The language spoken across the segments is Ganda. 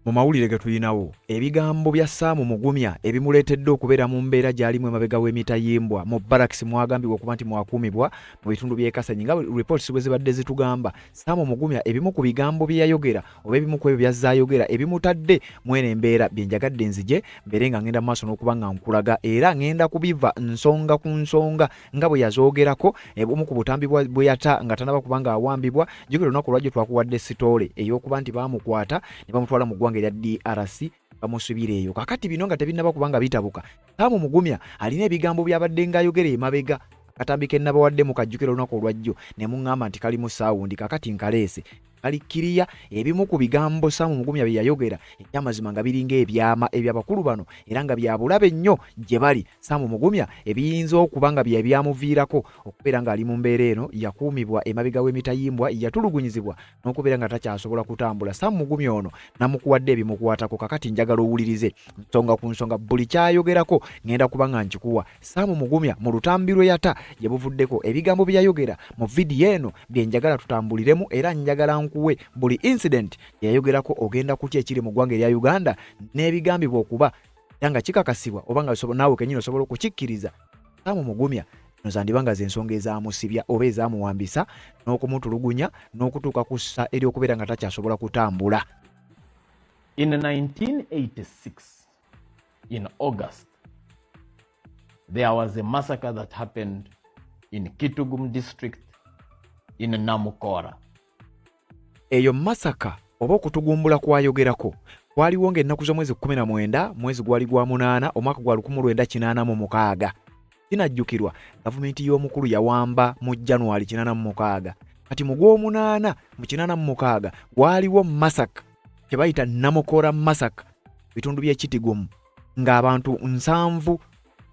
Mu mawulire ge tulinawo ebigambo bya Sam Mugumya ebimuleetedde okubeera mu mbeera gy'alimu emabega w'emitayimbwa mu barracks mwagambibwa okuba nti mwakuumibwa mu bitundu by'e Kasenyi nga reports bwe zibadde zitugamba. Sam Mugumya ebimu ku bigambo bye yayogera oba ebimu ku ebyo by'azzaayogera ebimutadde mwene embeera bye njagadde nzije mbeere nga ngenda mu maaso n'okuba nga nkulaga era ngenda kubiva nsonga ku nsonga nga bwe yazoogerako omu ku butambi bwe yata nga tanaba kuba nga awambibwa. Jjukira olunaku lwajjo twakuwadde sitoole ey'okuba nti baamukwata ne bamutwala mu ggwanga erya DRC bamusubire eyo. Kakati bino nga tebinnaba kubanga bitabuka. Sam Mugumya alina ebigambo by'abadde ng'ayogera emabega akatambi ke nnabawadde mu kajjukiro olunaku olwajjo ne muŋŋamba nti kali mu saawundi kakati nkaleese kalikkiriya ebimu ku bigambo Sam Mugumya bye yayogera ekyamazima nga biringa ebyama eby'abakulu bano era nga bya bulabe nnyo gye bali. Sam Mugumya ebiyinza okuba nga bye byamuviirako okubeera ng'ali mu mbeera eno yakuumibwa emabega w'emitayimbwa yatulugunyizibwa n'okubeera nga takyasobola kutambula. Sam Mugumya ono namukuwadde ebimukwatako kakati njagala owulirize nsonga ku nsonga buli kyayogerako ngenda kuba nga nkikuwa. Sam Mugumya mu lutambi lwe yata gye buvuddeko ebigambo bye yayogera mu vidiyo eno bye njagala tutambuliremu era njagala nkuwe buli incident yayogerako ogenda kutya ekiri mu ggwanga erya Uganda n'ebigambibwa okuba nga kikakasibwa oba nga naawe kennyini osobola okukikkiriza. Sam Mugumya no zandibanga z'ensonga ezaamusibya oba ezaamuwambisa n'okumutulugunya n'okutuuka ku ssa eri okubeera nga takyasobola kutambula. In 1986, in August, there was a massacre that happened in Kitgum district in Namukora. Eyo masaka oba okutugumbula kwayogerako kwaliwo ng'ennaku z'omwezi 19 mwezi gwali gwa 8 omwaka gwa 1986. Kinajjukirwa gavumenti y'omukulu yawamba mu January 86. Kati mu gw'omunaana mu 86 gwaliwo masaka kye bayita Namukora masaka bitundu by'e Kitgum ng'abantu 7 ku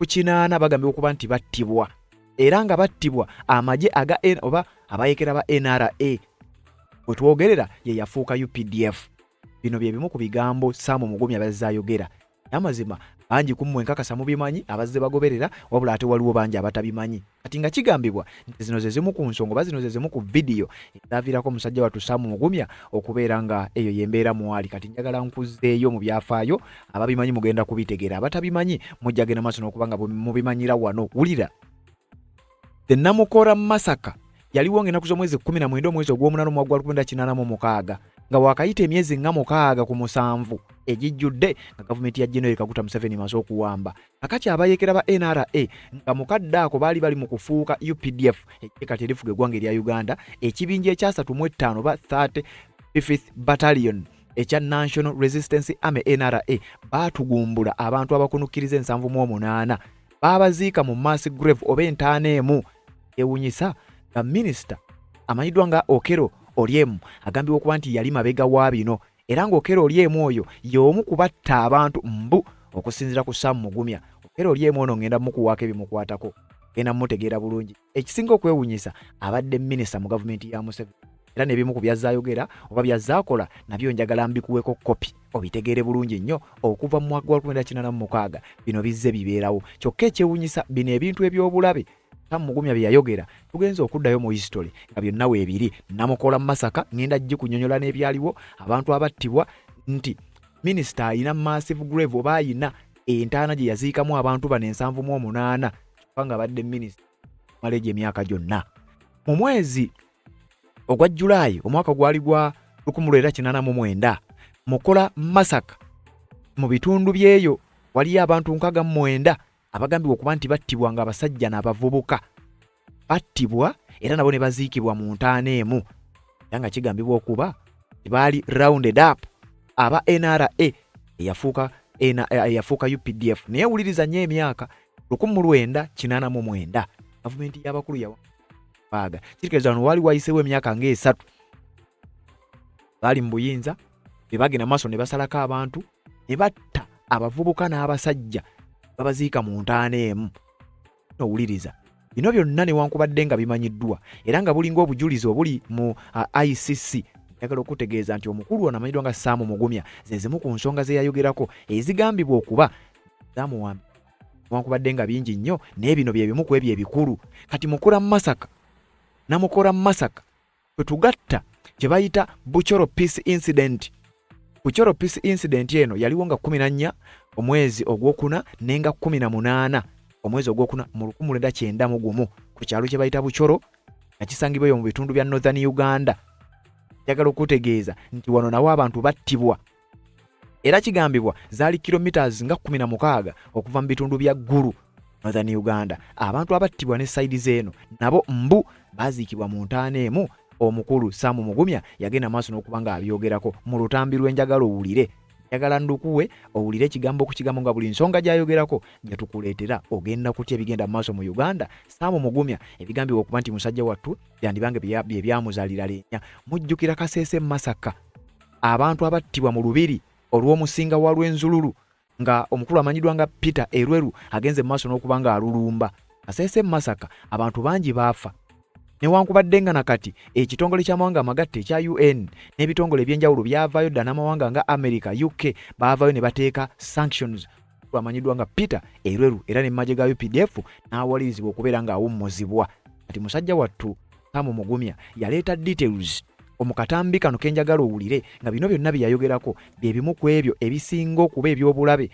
8 bagambye okuba nti battibwa era nga battibwa amagye aga oba abayekera ba NRA bwe twogerera ye yafuuka UPDF. Bino bye bimu ku bigambo Sam Mugumya bazzayogera. Amazima bangi ku mmwe enkakasa mubimanyi abazze bagoberera wabula ate waliwo bangi abatabimanyi. Kati nga kigambibwa nti zino ze zimu ku nsonga oba zino ze zimu ku vidiyo ezaaviirako omusajja wattu Sam Mugumya okubeera nga eyo yembeera mwali. Kati njagala nkuzzeeyo mu byafaayo ababimanyi mugenda kubitegeera abatabimanyi mujja genda maaso n'okuba nga mubimanyira wano. Wulira the Namukora massacre yaliwo ng'ennaku z'omwezi 19 omwezi ogw'omunaana omwaka gwa 1986 nga wakayita emyezi nga 6 ku 7 egijjudde nga gavumenti ya General Kaguta Museveni maze okuwamba. Kakati abayekera ba NRA nga mukadde ako baali bali mu kufuuka UPDF ekikati erifuga eggwanga erya Uganda ekibinja ekya 35 ba 35th Battalion ekya National Resistance Army NRA baatugumbula abantu abakunukkiriza 78 baabaziika mu mass grave oba entaana emu. Ewunyisa nga minisita amanyiddwa nga Okero Oryem agambibwa okuba nti yali mabega wa bino era nga Okero Oryem oyo y'omu kubatta abantu mbu okusinziira ku Sam Mugumya. Okero Oryem ono ngenda mukuwaako ebimukwatako genda mutegeera bulungi. Ekisinga okwewunyisa abadde minisita mu gavumenti ya Museveni era n'ebimu ku byazzaayogera oba byazaakola nabyo njagala mbikuweeko kopi obitegeere bulungi nnyo okuva mu mwaka gwa 1986 bino bizze bibeerawo. Kyokka ekyewunyisa bino ebintu eby'obulabe Sam Mugumya bye yayogera tugenza okuddayo mu history nga byonna weebiri. Namukora masaka ngenda gikunyonyola n'ebyaliwo abantu abattibwa nti minisita alina massive grave oba ayina entaana gye yaziikamu abantu bano 78 kyokka nga badde minisita mala egyo emyaka gyonna. Mu mwezi ogwa July omwaka gwali gwa 1989 Mukora masaka mu bitundu byeyo waliyo abantu 69 abagambibwa okuba nti battibwa nga abasajja n'abavubuka battibwa era nabo ne baziikibwa mu ntaana emu era nga kigambibwa okuba baali rounded up aba NRA eyafuuka UPDF. Naye wuliriza nnyo emyaka 1989 gavumenti y'abakulu yawaaga kirikiriza wano waali wayiseewo emyaka nga3 baali mu buyinza be bagenda maaso ne basalako abantu ne batta abavubuka n'abasajja babaziika mu ntaana emu. Nowuliriza bino byonna newankubadde nga bimanyiddwa era nga bulinga obujulizi obuli mu ICC. Njagala okutegeeza nti omukulu ono amanyiddwa nga Sam Mugumya ze zimu ku nsonga ze yayogerako ezigambibwa okuba zamuwambi newankubadde nga bingi nnyo naye bino bye bimu ku ebyo ebikulu. Kati Mukora masaka Namukora masaka kwe tugatta kye bayita Buchoro Peace Incident ku Choro Peace incident eno yaliwo nga 14 omwezi ogwokuna nenga 18 omwezi ogwokuna mu 1991 ku kyalo kye bayita Buchoro nakisangibwa mu bitundu bya Northern Uganda. Njagala okutegeeza nti wano nawo abantu battibwa era kigambibwa zaali kilometers nga 16 okuva mu bitundu bya Gulu Northern Uganda. Abantu abattibwa ne side zeno nabo mbu baziikibwa mu ntaana emu. Omukulu Sam Mugumya yagenda maaso n'okubanga abyogerako mu lutambi lw'enjagala owulire. Njagala ndukuwe owulire ekigambo ku kigambo nga buli nsonga gy'ayogerako gye tukuleetera ogenda kutya ebigenda maaso mu Uganda. Sam Mugumya ebigambibwa okuba nti musajja wattu byandibange bye byamuzaalira leenya. Mujjukira Kasese Masaka abantu abattibwa mu lubiri olw'omusinga wa Lwenzululu nga omukulu amanyiddwa nga Peter Erweru agenze maaso n'okubanga alulumba. Kasese Masaka abantu bangi baafa. Newankubadde nga nakati ekitongole ky'amawanga amagatte ekya UN n'ebitongole ebyenjawulo byavaayo dda n'amawanga nga America, UK baavaayo ne bateeka sanctions amanyiddwa nga Peter Erweru era n'emmagye ga UPDF n'awalirizibwa okubeera ng'awummuzibwa. Kati musajja wattu Sam Mugumya yaleeta details omukatambi kano kenjagala owulire nga bino byonna byeyayogerako bye bimu ku ebyo ebisinga okuba eby'obulabe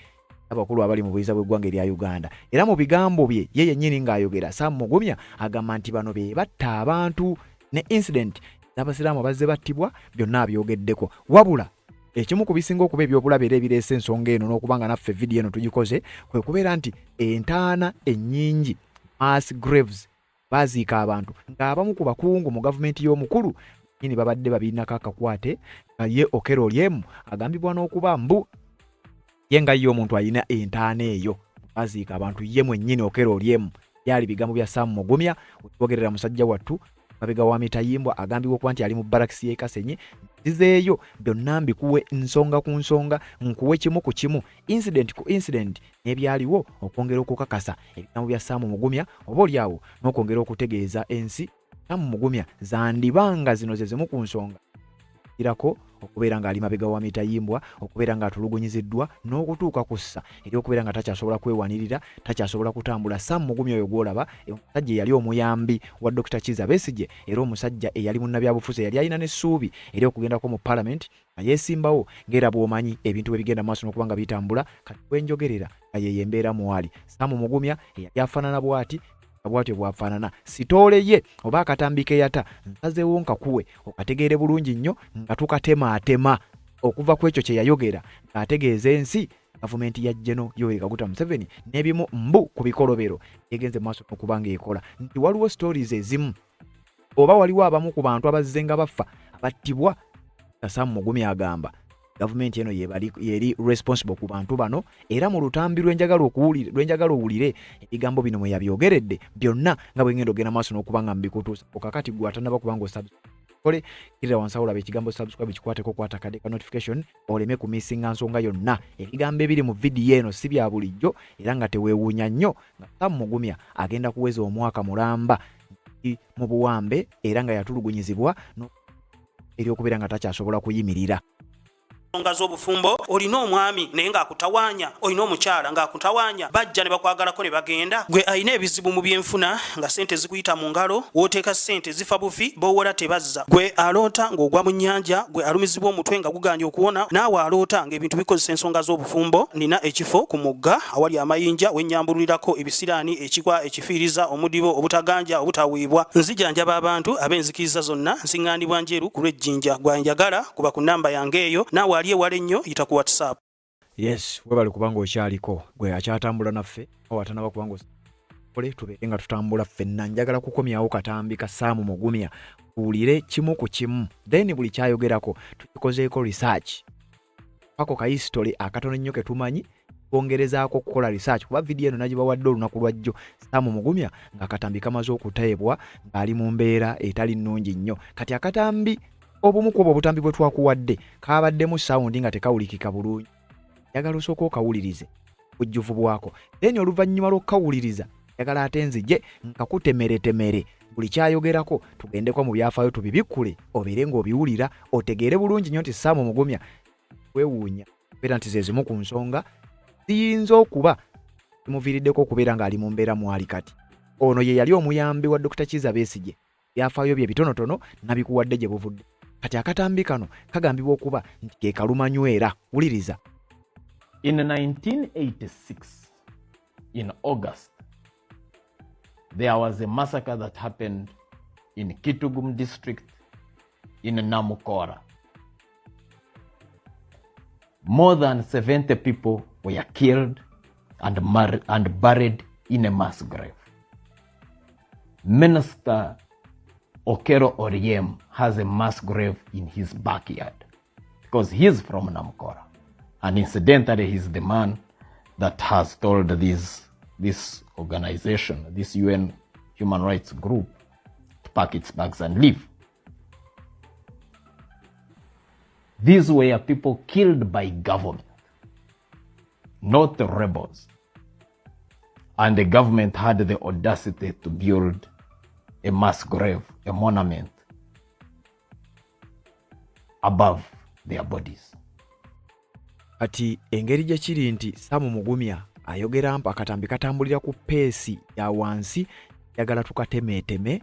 abakulu abali mu buyinza bw'eggwanga erya Uganda. Era mu bigambo bye ye yennyini ng'ayogera Sam Mugumya agamba nti bano be batta abantu ne incident n'abasiraamu abazze battibwa byonna abyogeddeko. Wabula ekimu ku bisinga okuba eby'obulabe era ebireese ensonga eno n'okubanga naffe vidiyo eno tugikoze kwe kubeera nti entaana ennyingi mass graves baziika abantu ng'abamu ku bakungu mu gavumenti y'omukulu nyini babadde babinako akakwate nga ye Okello Oryem agambibwa n'okuba mbu yenga yo omuntu alina entaana eyo baziika abantu ye mwennyini Okello Oryem. Byali bigambo bya Sam Mugumya okwogerera musajja wattu mabega wa Mitayimbwa agambibwa okuba nti ali mu barakisi y'e Kasenyi. Nzizeeyo byonna mbikuwe nsonga ku nsonga nkuwe kimu ku kimu incident ku incident n'ebyaliwo okwongera okukakasa ebigambo bya Sam Mugumya oba olyawo n'okwongera okutegeeza ensi Sam Mugumya zandibanga zino ze zimu ku nsonga irako okubeera nga ali mabega wa Mitayimbwa okubeera nga atulugunyiziddwa n'okutuuka kussa eri okubeera nga takyasobola kwewanirira takyasobola kutambula. Sam Mugumya oyo gwolaba omusajja eyali omuyambi wa Dr. Kizza Besigye era omusajja eyali munnabyabufuzi eyali alina n'essuubi eri okugendako mu Parliament nga yeesimbawo ng'era bw'omanyi ebintu bwe bigenda maaso n'okuba nga bitambula kati wenjogerera nga yeeyo embeera mwali. Sam Mugumya eyali afaanana bw'ati bwatyo bwafaanana sitoole ye oba akatambi ke yata nsazeewo nkakuwe okategeere bulungi nnyo nga tukatemaatema okuva ku ekyo kye yayogera ng'ategeeza ensi gavumenti ya General Yoweri Kaguta Museveni n'ebimu mbu ku bikolobero yegenze maaso okuba ng'ekola nti waliwo stories ezimu oba waliwo abamu ku bantu abazze nga bafa abattibwa nga Sam Mugumya agamba gavumenti eno yeri responsible ku bantu bano era mu lutambi lw'enjagala owulire ebigambo bino mwe yabyogeredde byonna nga bwe ngenda ogenda maaso n'okuba nga mbikutuusa okakati gwe atanaba kubanga osubscribe kirira wansi awo olaba ekigambo subscribe kikwateko kwata kade ka notification oleme kumisinga nsonga yonna. Ebigambo ebiri mu vidiyo eno si bya bulijjo era nga teweewuunya nnyo nga Sam Mugumya agenda kuweza omwaka mulamba mu buwambe era nga yatulugunyizibwa eri okubeera nga takyasobola kuyimirira. Nsonga z'obufumbo olina omwami naye ng'akutawaanya olina omukyala ng'akutawaanya bajja ne bakwagalako ne bagenda gwe alina ebizibu mu byenfuna nga sente zikuyita mu ngalo wooteeka sente zifa bufi b'owola tebazza gwe aloota ng'ogwa mu nnyanja gwe alumizibwa omutwe nga guganja okuwona naawe aloota ng'ebintu bikozesa ensonga z'obufumbo nina ekifo ku mugga awali amayinja wennyambulirako ebisiraani ekikwa ekifiiriza omudibo obutaganja obutaweebwa nzijanjaba abantu ab'enzikiriza zonna nsiŋŋaanibwa njeru ku lw'ejjinja gwanjagala kuba ku nnamba yange eyo naawe aliye wale nnyo yita ku WhatsApp. Yes, webali kubanga okyaliko gwe akyatambula naffe owatanaba kubanga ole tubeere nga tutambula ffenna. Njagala kukomyawo katambi ka Sam Mugumya tuwulire kimu ku kimu then buli kyayogerako tukikozeeko research pako ka history akatono nnyo ke tumanyi twongerezaako okukola research kuba vidiyo eno nagibawadde olunaku lwajjo Sam Mugumya ng'akatambi kamaze okuteebwa ng'ali mu mbeera etali nnungi nnyo. Kati akatambi obumu ku obutambi bwe twakuwadde kabaddemu sawundi nga tekawulikika bulungi. Njagala osooka okawulirize bujjuvu bwako then oluvannyuma lw'okukawuliriza njagala ate nzije nkakutemeretemere buli kyayogerako tugendeko mu byafaayo tubibikkule obeere ng'obiwulira otegeere bulungi nnyo nti Sam Mugumya weewuunya beera nti ze zimu ku nsonga ziyinza okuba zimuviiriddeko okubeera ng'ali mu mbeera mwali kati. Ono ye yali omuyambi wa Dr. Kizza Besigye byafaayo bye bitonotono nabikuwadde gye buvudde kati akatambi kano kagambibwa okuba nti ke kalumanywera. Wuliriza. In 1986, in August, there was a massacre that happened in Kitgum district in Namukora. More than 70 people were killed and buried in a mass grave. Minister Okero Oriem has a mass grave in his backyard because he's from Namukora. And incidentally, he's the man that has told this organization, this UN human rights group, to pack its bags and leave. These were people killed by government, not the rebels. And the government had the audacity to build a mass grave, a monument above their bodies. Kati engeri gye kiri nti Sam Mugumya ayogera mpa akatambi katambulira ku peesi ya wansi, yagala tukatemeeteme,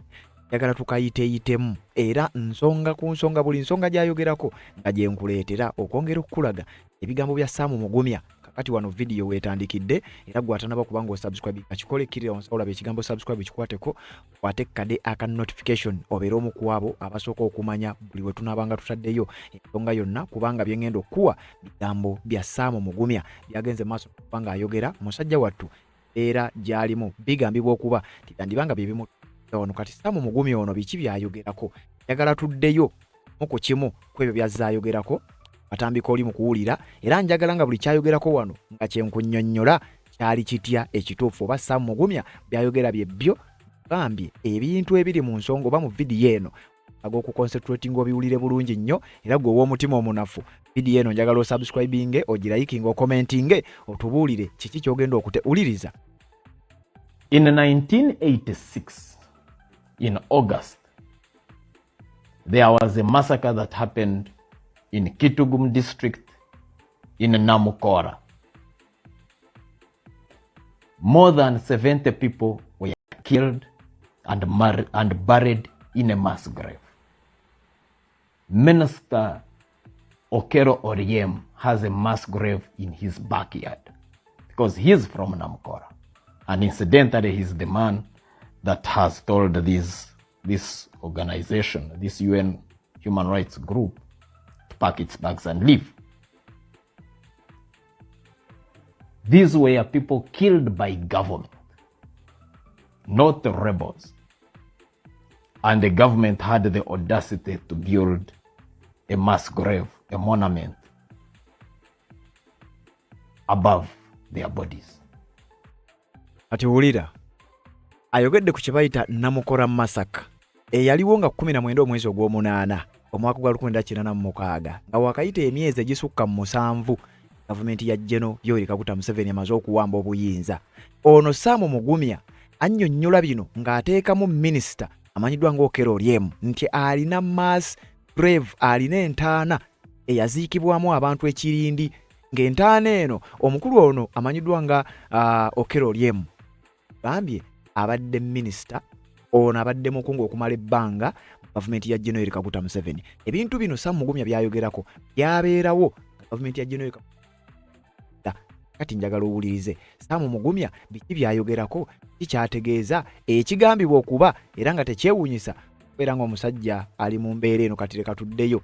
yagala tukayiteeyitemu, era nsonga ku nsonga, buli nsonga gy'ayogerako nga gye nkuleetera okwongera okukulaga ebigambo bya Sam Mugumya. Kakati wano video wetandikidde, era gwatanaba kubanga osubscribe akikole kirira olaba ekigambo subscribe kikwateko, kwate kade aka notification obeera omu ku abo abasooka okumanya buli we tunaabanga tutaddeyo ensonga yonna, kubanga byengenda okuwa bigambo bya Sam Mugumya byagenze maaso kubanga ayogera musajja wattu era gy'alimu bigambibwa okuba titandibanga bye bimu ono. Kati Sam Mugumya ono biki byayogerako, yagala tuddeyo mu ku kimu ku ebyo byazaayogerako atambika oli mu kuwulira, era njagala nga buli kyayogerako wano nga kyenkunnyonnyola kyali kitya ekituufu, oba Sam Mugumya byayogera byebyo gambye ebintu ebiri mu nsonga oba mu vidiyo eno ag'okuconcentrating obiwulire bulungi nnyo, era gwe ow'omutima omunafu vidiyo eno njagala osubscribinge, ogirayikinge, okomentinge, otubuulire kiki kyogenda okutewuliriza. In 1986, in August, there was a massacre that happened in Kitgum district in Namukora. More than 70 people were killed and buried in a mass grave. Minister Okero Oriem has a mass grave in his backyard because he's from Namukora. And incidentally, he's the man that has told this organization, this UN human rights group, to pack its bags and leave. These were people killed by government, not the rebels. And the government had the audacity to build a mass grave, a monument above their bodies. Ati wulira ayogedde ku kibayita Namukora massacre eyaliwo nga 19 omwezi ogw'omunaana omwaka gwa 1986 nga wakayita emyezi egisukka mu 7 gavumenti ya General Yoweri Kaguta Museveni amaze okuwamba obuyinza. Ono Sam Mugumya annyonnyola bino ng'ateekamu minisita amanyiddwa ng'Okero Oriem nti alina mass grave, alina entaana eyaziikibwamu abantu ekirindi, ng'entaana eno omukulu ono amanyiddwa nga Okero Oriem gambye abadde minisita, ono abadde mukungu okumala ebbanga mu gavumenti ya General Yoweri Kaguta Museveni. Ebintu bino Sam Mugumya byayogerako byabeerawo gavumenti ya General Yoweri Kaguta. Kati njagala owulirize Sam Mugumya biki byayogerako, kikyategeeza ekigambibwa okuba era nga tekyewuunyisa kubeera ng'omusajja ali mu mbeera eno. Kati leka tuddeyo.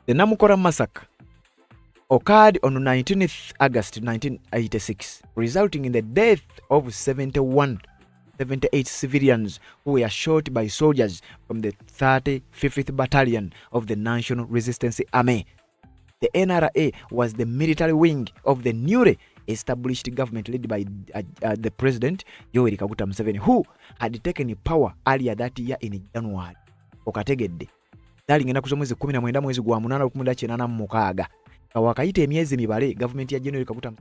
The Namukora massacre occurred on 19th August 1986, resulting in the death of 78 civilians who were shot by soldiers from the 35th Battalion of the National Resistance Army. The NRA was the military wing of the newly established government led by the President Yoweri Kaguta Museveni, who had taken power earlier that year in January. Okategedde dali ngenda kuzo mwezi 19 mwezi gwa 8 1986 kawakayita emyezi mibale gavumenti ya General Kaguta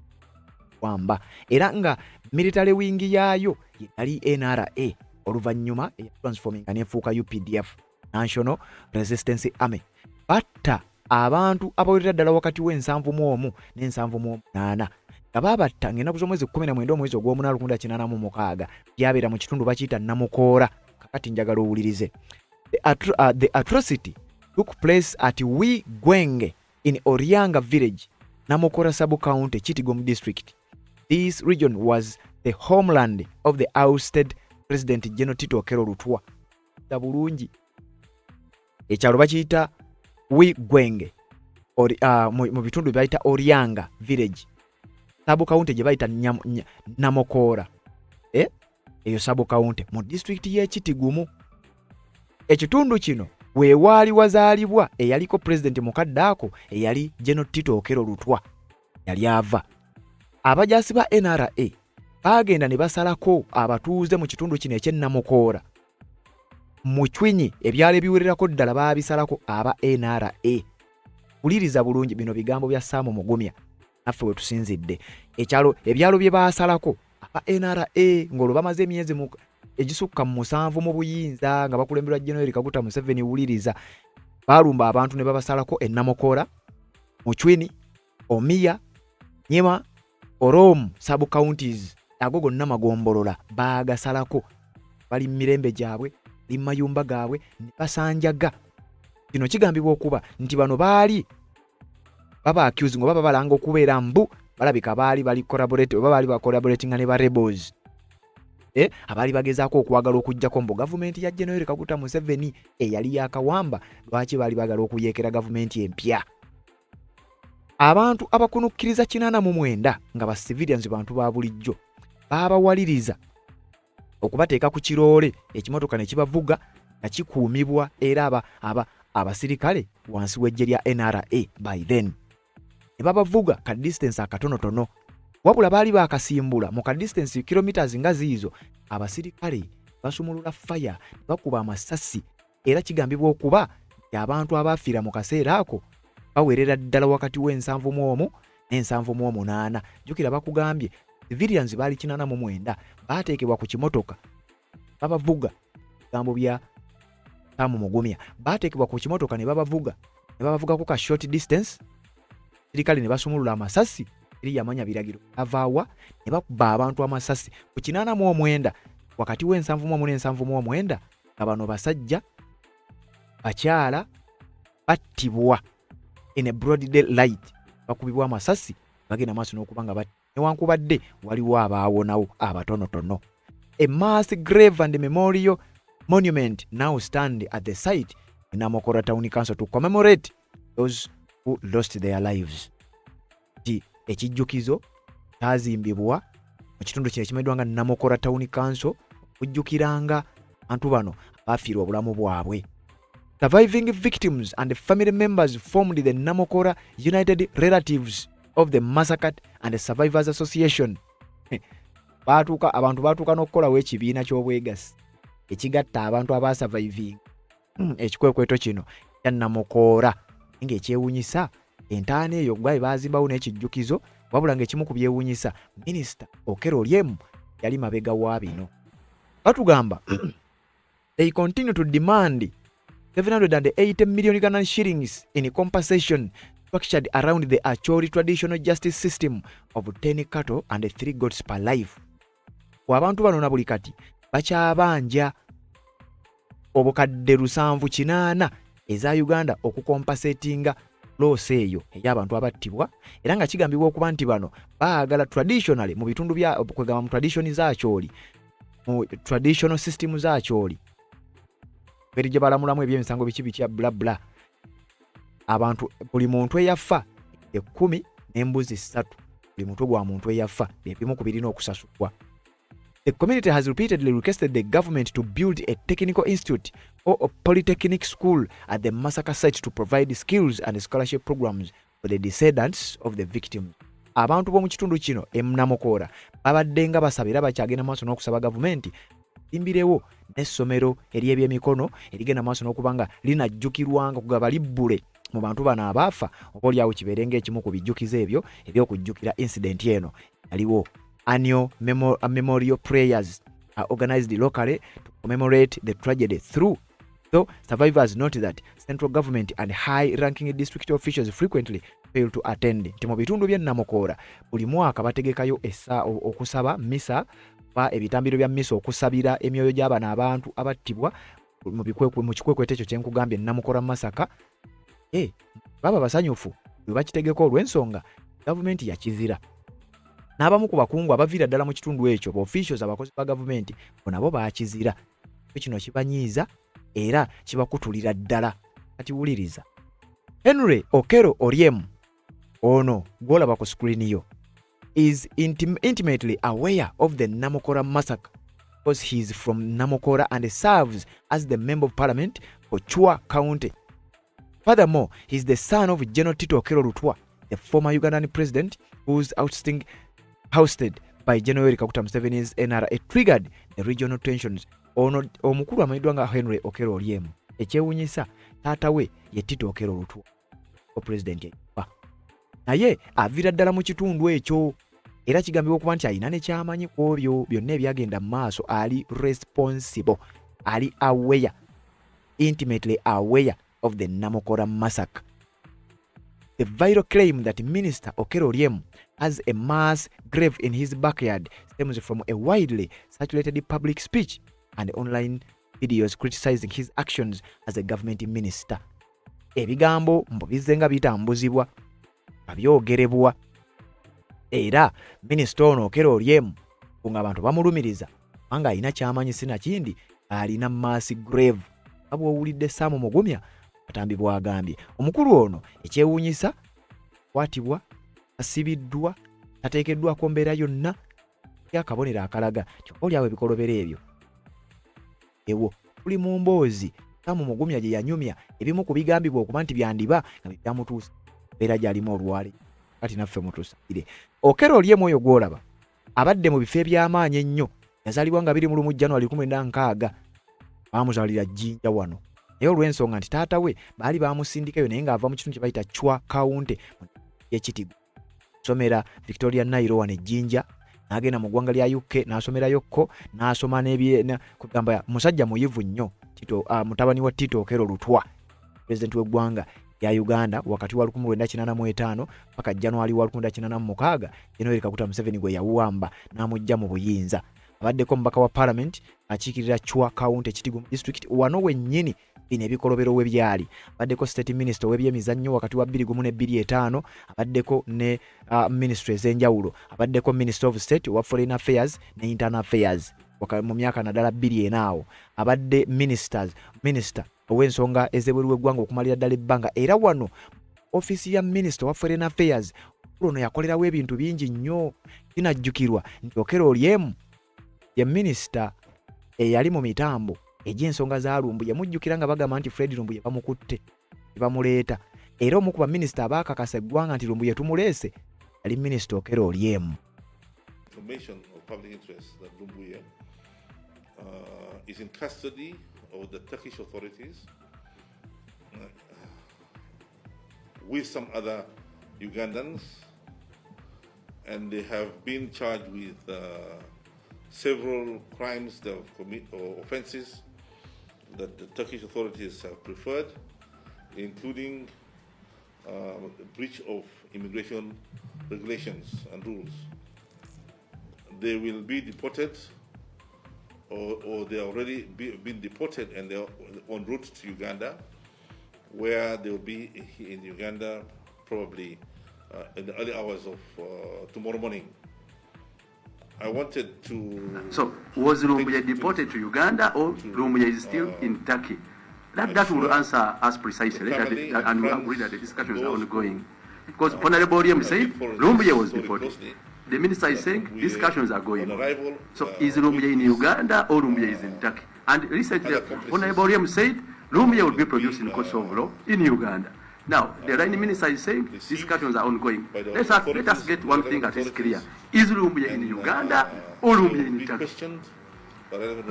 wamba, era nga military wing yayo yali NRA oluvannyuma transforming nefuuka UPDF, National Resistance Army. Batta abantu abawulira ddala wakati w'ensanvu mu omu n'ensanvu mu omunaana nga baabatta ng'ennaku z'omwezi 19 omwezi ogw'omunaana 1986 byabeera mu kitundu bakiyita Namukora. Kakati njagala owulirize. The atrocity took place at Wigwenge in Oryanga village, Namokora sub-county, Chitigom district. This region was the homeland of the ousted President General Tito Okello Lutwa. Bulungi. Ekyalo bakiyita Wigwenge mu bitundu byayita Oryanga village. Sub-county gye bayita Namokora. Eyo sub-county mu district y'e Kitigumu. Ekitundu kino weewaali wazaalibwa eyaliko President mukadde ako eyali General Tito Okello Lutwa. Yali ava. Abajaasi ba NRA bagenda ne basalako abatuuze mu kitundu kino eky'e Namokora. Mu Chwinyi ebyalo ebiwererako ddala baabisalako aba NRA. Wuliriza bulungi bino bigambo bya Sam Mugumya. Naffe we tusinzidde. Ebyalo bye baasalako aba NRA ng'olwo bamaze emyezi egisukka mu 7 mu buyinza nga bakulemberwa General Kaguta Museveni. Wuliriza baalumba abantu ne babasalako e Namokora, mu Chwinyi, Omiya, Nyema, Orom sub-counties ago gonna magombolola baagasalako. Bali mirembe gyabwe, li mayumba gaabwe ne basanjaga. Kino kigambibwa okuba nti bano baali baba accusing oba balanga okubeera mbu balabika bali collaborate oba bali collaborating ne ba rebels. Abali bagezaako okwagala okujjako mbu gavumenti ya General Kaguta Museveni eyali yakawamba, lwaki bali bagala okuyeekera gavumenti empya. Abantu abakunukkiriza 89 nga ba civilians bantu ba bulijjo babawaliriza okubateeka ku kiroole ekimotoka ne kibavuga nga kikuumibwa era abasirikale wansi w'eggye lya NRA by then. Ne babavuga ka distance akatonotono. Wabula baali baakasimbula mu ka distance kilometers nga ziizo, abasirikale basumulula fire bakuba amasasi era kigambibwa okuba abantu abafiira mu kaseera ako bawerera ddala wakati w'71 ne'78. Jukira bakugambye civilians baali 89 baateekebwa ku kimotoka babavuga. Bigambo bya Sam Mugumya. Baateekebwa ku kimotoka ne babavuga ku ka short distance. Sirikale ne basumulula amasasi eri yamanya biragiro avaawa ne bakuba abantu amasasi ku 89 wakati w'71 ne'79 nga bano basajja bakyala battibwa in a broad daylight. Bakubibwa amasasi bagenda maaso n'okuba nga newankubadde waliwo abaawonawo abatonotono. A mass grave and memorial monument now stand at the site in Namokora Town Council to commemorate those who lost their lives. Ekijjukizo kyazimbibwa mu kitundu kino ekimeddwa nga Namokora Town Council okujjukiranga abantu bano abafiirwa obulamu bwabwe. Surviving victims and family members formed the Namokora United Relatives of the Massacred and the Survivors Association. Abantu baatuuka n'okukolawo ekibiina ky'obwegassi ekigatta abantu abasurviving ekikwekweto kino kya Namokora. Ng'ekyewuunyisa entaana eyo gwaye baazimbawo n'ekijjukizo, wabula ng'ekimu ku byewuunyisa Minisita Okello Oryem yali mabega wa bino. Batugamba they continue to demand 780 million Ghana shillings in compensation structured around the Acholi traditional justice system of 10 cattle and 3 goats per life. Abantu bano na buli kati bakyabanja obukadde 780 eza Uganda okukompensatinga loss eyo ey'abantu abattibwa, era nga kigambibwa okuba nti bano baagala traditionally mu bitundu bya kwegamba mu tradition za Acholi, mu traditional system za Acholi beri gye balamulamu eby'emisango biki bla bla, abantu buli muntu eyafa 10 n'embuzi 3 buli muntu gwa muntu eyafa ebimu ku birina okusasulwa. The community has repeatedly requested the government to build a technical institute or a polytechnic school at the massacre site to provide skills and scholarship programs for the descendants of the victims. Abantu b'omu kitundu kino Namokora babadde nga basabira bakyagenda maaso n'okusaba gavumenti imbirewo n'essomero ery'ebyemikono erigenda maaso n'okuba nga linajjukirwanga kugaba libbule mu bantu bano abaafa, oba olyawo kibeere ng'ekimu ku bijjukizo ebyo eby'okujjukira incident eno. Aliwo annual memorial prayers are organized locally to commemorate the tragedy through. So survivors note that central government and high-ranking district officials frequently fail to attend. Mu bitundu bya Namokora buli mwaka bategekayo okusaba misa ba ebitambiro bya misa okusabira emyoyo gy'abana abantu abattibwa mu kikwekweto ekyo kye nkugambye Namokora Massacre baba basanyufu bwe bakitegeka olw'ensonga gavumenti yakizira. N'abamu ku bakungu abaviira ddala mu kitundu ekyo ba officials abakozi ba gavumenti bo nabo baakizira. Kino kibanyiiza era kibakutulira ddala. Kati wuliriza. Henry Okello Oryem ono gw'olaba ku screen yo is intimately aware of the Namokora massacre because he is from Namokora and serves as the Member of Parliament for Chua County. Furthermore, he is the son of General Tito Okello Lutwa, the former Ugandan president whose ousting ousted by General Kaguta Museveni's NRA triggered the regional tensions. Ono omukulu amanyiddwa nga Henry Okello Oryem. Ekyewuunyisa taata we ye Tito Okello Lutwa o president yepa. Naye aviira ddala mu kitundu ekyo era kigambibwa okuba nti alina ne kyamanyi ku ebyo byonna ebyagenda mu maaso. Ali responsible, ali aware, intimately aware of the Namokora massacre. The vital claim that Minister Okello Oryem has a mass grave in his backyard stems from a widely circulated public speech and online videos criticizing his actions as a government minister. Ebigambo mbubize nga bitambuzibwa nga byogerebwa era minisita ono Okello Oryem nga abantu bamulumiriza kubanga alina kyamanyi sinakindi alina mass grave. Abwowulidde Sam Mugumya Katambi bwagambye omukulu ono ekyewuunyisa kwatibwa, asibiddwa, ateekeddwako mbeera yonna yakabonera akalaga kyokka oli awo ebikolobero ebyo ewo tuli mu mboozi. Sam Mugumya gye yanyumya ebimu ku bigambibwa okuba nti byandiba nga byamutuusa mbeera gy'alimu olwali. Kati naffe mutuusire. Okello Oryem oyo gw'olaba abadde mu bifo eby'amaanyi ennyo. Yazaalibwa nga 21 January 1960. Baamuzaalira Jinja wano. Naye olw'ensonga nti taata we baali baamusindikayo naye ng'ava mu kitundu kye bayita Chwa County y'Ekitigo. Somera Victoria Nairo wane Jinja, n'agenda mu ggwanga lya UK n'asomerayo ko, n'asoma kugamba musajja muyivu nnyo. Mutabani wa Tito Okello Lutwa, president w'eggwanga ya Uganda wakati wa 1985 paka January wa 1986. General Kaguta Museveni gwe yawamba n'amujja mu buyinza. Abaddeko mbaka wa parliament akiikirira Chwa County Ekitigo district wano wennyini bino ebikolobero we byali. Abaddeko state minister w'ebyemizannyo wakati wa 2010 ne 2005. Abaddeko ne ministry ez'enjawulo. Abaddeko minister of state wa foreign affairs ne internal affairs mu myaka naddala 2 enaawo. Abadde minister ow'ensonga ez'ebweru w'eggwanga okumalira ddala ebbanga. Era wano office ya minister wa foreign affairs ono yakolerawo ebintu bingi nnyo. Kinajjukirwa nti Okello Oryem ye minister eyali mu mitambo egy'ensonga za Lumbuye. Mujjukira nga bagamba nti Fred Lumbuye bamukutte ne bamuleeta. Era omu ku baminisita abaakakasa eggwanga nti Lumbuye tumuleese yali minister Okello Oryem. Information of public interest that Lumbuye is in custody of the Turkish authorities with some other Ugandans, and they have been charged with several crimes they have committed or offenses that the Turkish authorities have preferred, including breach of immigration regulations and rules. They will be deported, or they already been deported and they're en route to Uganda, where they will be in Uganda probably in the early hours of tomorrow morning. I wanted to... So, was Lumbuye deported to Uganda or Lumbuye is still in Turkey? That will answer us precisely, and we agree that the discussions are ongoing. Because Honorable Oryem said Lumbuye was deported. The minister is saying discussions are going on. So, is Lumbuye in Uganda or Lumbuye is in Turkey? And recently, Honorable Oryem said Lumbuye will be produced in courts of law in Uganda. Now, the line minister is saying discussions are ongoing. Let us get one thing that is clear. Is Lumbuye in Uganda or Lumbuye in Turkey?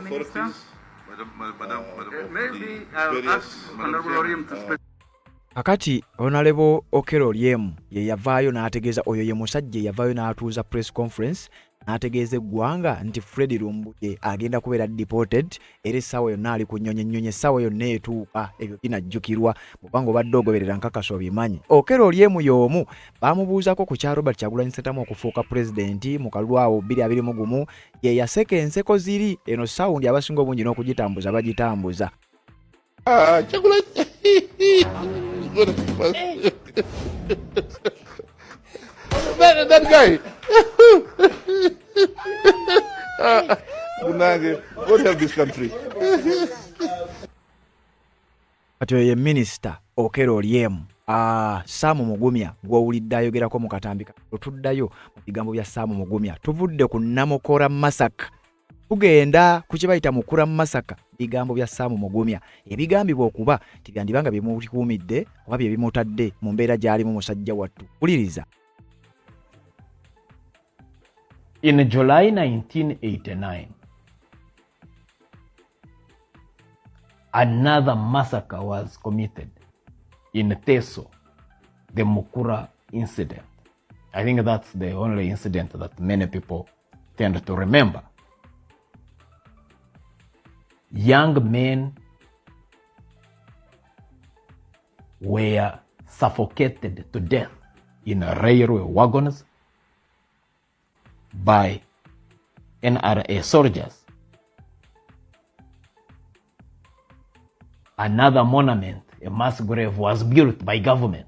Minister? Maybe I'll ask Honorable Oryem to speak. Kakati Honorable Okello Oryem ye yavaayo n'ategeeza oyo ye musajja yavaayo n'atuuza press conference n'ategeeza eggwanga nti Fred Lumbuye agenda kubeera deported era essaawa yonna ali ku nnyonyi essaawa yonna etuuka. Ebyo binajjukirwa bw'obanga obadde ogoberera nkakasa obimanyi. Okello Oryem y'omu baamubuuzako ku kya Robert Kyagulanyi Ssentamu okufuuka pulezidenti mu kalulu awo 2021 ye yaseka enseko ziri eno saawundi abasinga obungi n'okugitambuza bagitambuza. Kyagulanyi that guy. Munange, God help this country. Kati ye Minister Okello Oryem. Sam Mugumya gw'owulidde ayogerako mu katambika. Tutuddayo mu bigambo bya Sam Mugumya. Tuvudde ku Namukora Masaka. Tugenda ku kye bayita Mukura Masaka. Bigambo bya Sam Mugumya. Ebigambibwa okuba tibyandibanga bimulikuumidde oba bye bimutadde mu mbeera gy'alimu musajja wattu. Wuliriza. In July 1989, another massacre was committed in Teso, the Mukura incident. I think that's the only incident that many people tend to remember. Young men were suffocated to death in railway wagons by NRA soldiers. Another monument, a mass grave, was built by government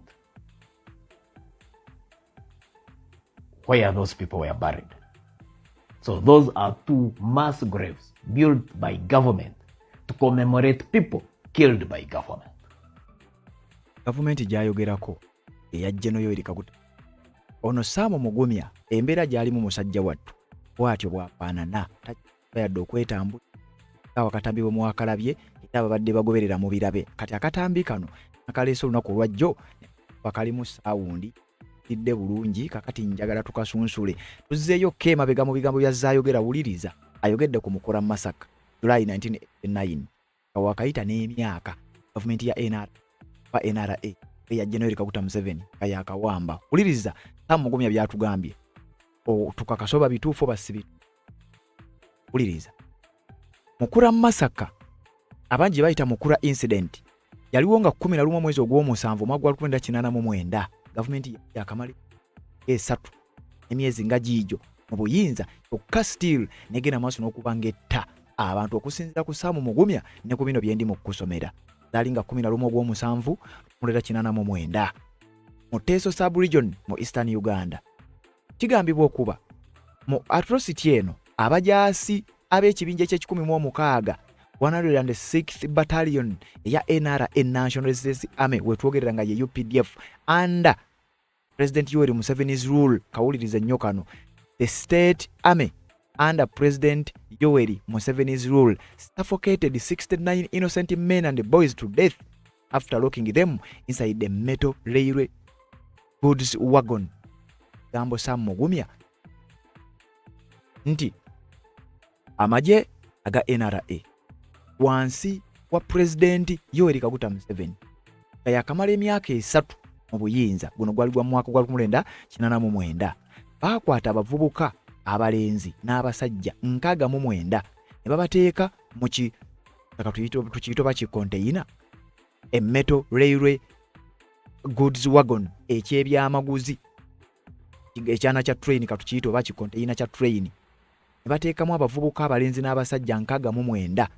where those people were buried. So those are two mass graves built by government to commemorate people killed by government. Government gyayogerako eya General Yoweri Kaguta. Ono Sam Mugumya embeera gy'alimu musajja wattu bw'atyo bw'afaanana tayadde okwetambula akatambi bwe mwakalabye era babadde bagoberera mu birabe. Kati akatambi kano nakaleese olunaku lwajjo bakalimu saawundi tidde bulungi kakati njagala tukasunsule tuzzeeyo emabega mu bigambo bya zaayogera. Wuliriza ayogedde ku Mukura Masaka July 1989 kawakayita n'emyaka gavumenti ya NRA eya General Kaguta Museveni kayakawamba. Wuliriza Sam Mugumya byatugambye tukakasoba bituufu basibi. Wuliriza Mukura Masaka abangi bayita Mukura incident yaliwo nga 11 mwezi ogw'omusanvu mwaka 1989 gavumenti yakamali esatu emyezi nga giijo mu buyinza okka still negenda maaso n'okubanga etta abantu okusinziira ku Sam Mugumya ne ku bino byendi mu kusomera zaali nga 11 ogw'omusanvu 1989 mu Teso sub-region mu Eastern Uganda. Kigambibwa okuba mu atrocity eno abajaasi ab'ekibinja eky'ekikumi 106th Battalion ya NRA National Resistance Army wetwogerera nga ye UPDF under President Yoweri Museveni's rule. Kawuliriza nnyo kano. The State Army under President Yoweri Museveni's rule suffocated 69 innocent men and boys to death after locking them inside the metal railway goods wagon. Gambo Sam Mugumya nti amaje aga NRA wansi wa President Yoweri Kaguta Museveni yakamala emyaka 3 mu buyinza. Guno gwali gwa mwaka gwa 1989. Bakwata abavubuka abalenzi n'abasajja 69 ne babateeka mu tukiyito baki container a metal railway goods wagon eky'ebyamaguzi ekyana kya train katukiyito baki container kya train ne bateekamu abavubuka abalenzi n'abasajja 69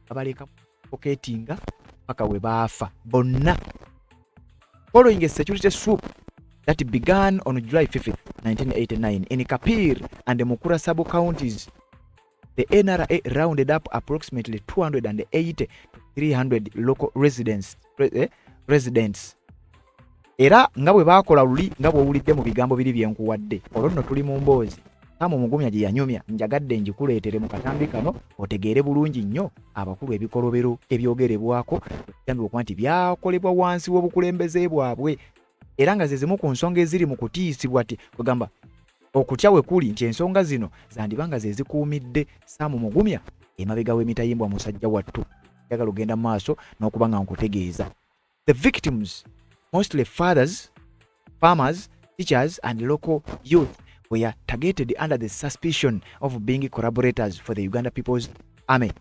babaleka pocketinga paka we baafa bonna. Following a security swoop that began on July 5th, 1989 in Kapir and the Mukura sub-counties, the NRA rounded up approximately 280 to 300 local residents. Era nga bwe baakola luli nga bw'owulidde mu bigambo biri bye nkuwadde. Olwo nno tuli mu mboozi. Sam Mugumya gye yanyumya njagadde njikuleetere mu katambi kano otegeere bulungi nnyo abakulu ebikolobero ebyogerebwako ekigambibwa okuba nti byakolebwa wansi w'obukulembeze bwabwe era nga ze zimu ku nsonga eziri mu kutiisibwa ti kwegamba okutya we kuli nti ensonga zino zandibanga ze zikuumidde Sam Mugumya emabega w'emitayimbwa musajja wattu. Njagala ogenda mu maaso n'okuba nga nkutegeeza. The victims, mostly fathers, farmers, teachers and local youth were targeted under the suspicion of being collaborators for the Uganda People's Army,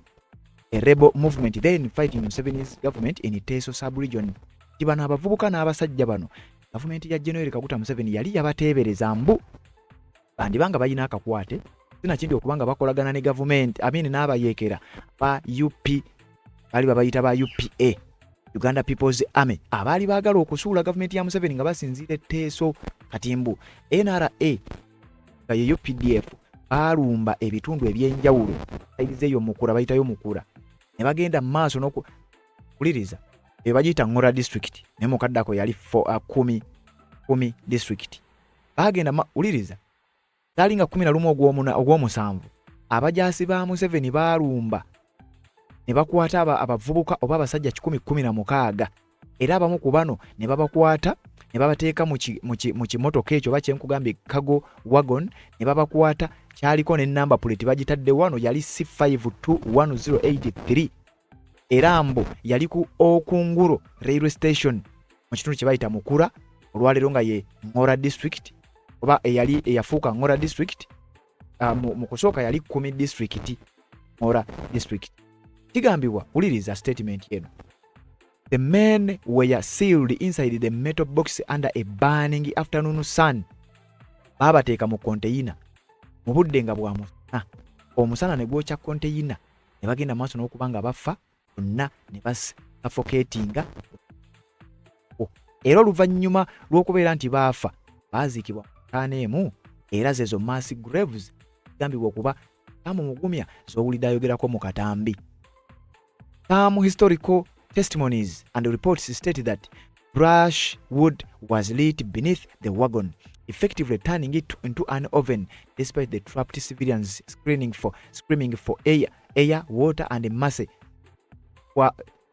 a rebel movement then fighting Museveni's government in Teso sub-region. Kibano abavubuka n'abasajja bano gavumenti ya General Kaguta Museveni yali yabateebereza mbu bandibanga balina akakwate sinakindi okubanga bakolagana ne gavumenti n'abayeekera ba UP bali babayita ba UPA Uganda People's Army abaali baagala okusuula gavumenti ya Museveni nga basinziira etteeso katimbu. NRA nga yeyo PDF baalumba ebitundu ebyenjawulo sayizi eyo Mukura bayitayo Mukura ne bagenda mu maaso n'okuliriza ebagiyita Ngora district ne mukaddako yali 10 district bagenda uliriza tali nga 11 ogw'omusanvu abajaasi ba Museveni baalumba ne bakwata abavubuka oba abasajja 16 era abamu ku bano ne babakwata ne babateeka mu kimotoka ekyo bakyenkugambye cargo wagon ne babakwata kyaliko ne number plate bagitadde wano yali C521083 era mbo yali ku Okunguro railway station mu kitundu kye bayita Mukura olwaleero nga ye Ngora district oba eyafuuka Ngora district mu kusooka yali 10 district Ngora district. Kigambibwa uliriza statement yeno. The men were sealed inside the metal box under a burning afternoon sun. Babateeka mu container mu budde nga bwa musana. Omusana ne gwokya container ne bagenda maaso n'okubanga bafa bonna ne suffocatinga. Era oluvannyuma lw'okubeera nti baafa baziikibwa kaneemu era zezo mass graves gambibwa okuba Sam Mugumya z'owulidde ayogerako mu katambi. Some historical testimonies and reports state that brushwood was lit beneath the wagon, effectively turning it into an oven, despite the trapped civilians screaming for air, water, and mercy.